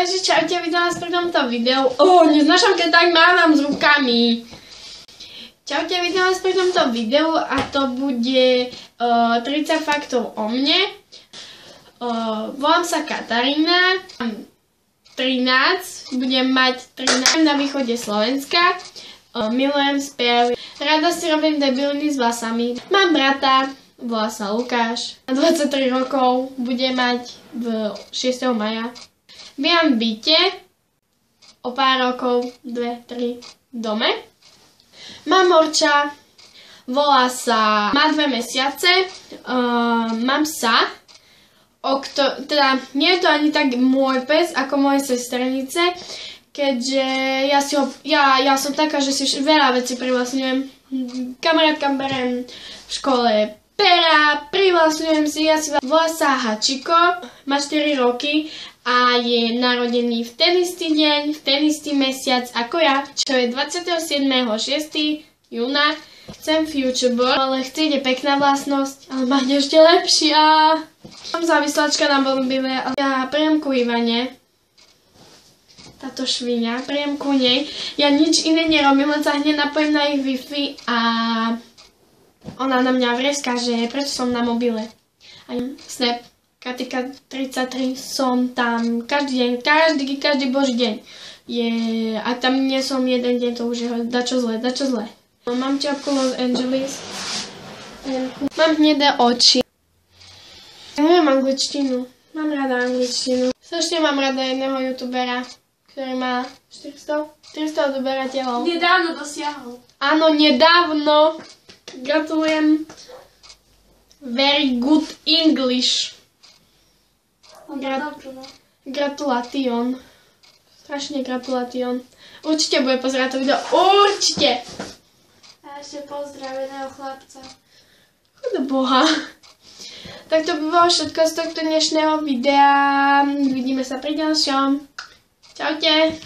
Takže čaute, vítam vás pri tomto videu. Neznášam, keď tak mávam s rukami. Čaute, vítam vás pri tomto videu a to bude 30 faktov o mne. Volám sa Katarína, mám 13, budem mať 13 na východe Slovenska. Milujem spev, rada si robím debilný s vlasami. Mám brata, volá sa Lukáš, má 23 rokov, bude mať v 6. maja. Bývam v byte, o pár rokov, 2-3 v dome. Mám morča, volá sa, má 2 mesiace, mám psa, teda nie je to ani tak môj pes ako moje sestrenice, keďže ja som taká, že si veľa vecí privlastňujem. Kamarátkam berem v škole pera, privlastňujem si, volá sa Hačiko, má 4 roky a je narodený v ten istý deň, v ten istý mesiac ako ja, čo je 27.6. júna. Chcem Futureboard, ale chcieť je pekná vlastnosť, ale máte ešte lepšia. Mám závislačka na mobile a ja prijem ku Ivane. Táto šviňa, prijem ku nej. Ja nič iné nerobím, len sa hneď napojím na ich Wi-Fi a ona na mňa vreská, že prečo som na mobile. A Snap, Katika 33, som tam každý deň, každý boží deň. A tam nie som jeden deň, to už je dačo zle. Mám čiapku Los Angeles. Mám hnedé oči. Neviem angličtinu. Mám rada angličtinu. Strašne mám rada jedného youtubera, ktorý má 400 odoberateľov. Nedávno dosiahol. Áno, nedávno. Gratulujem. Very good English. Gratulation. Strašne gratulation. Určite bude pozerať to video. Určite! A ešte pozdraveného chlapca. Chod Boha. Tak to by bolo všetko z tohto dnešného videa. Vidíme sa pri ďalšom. Čaute.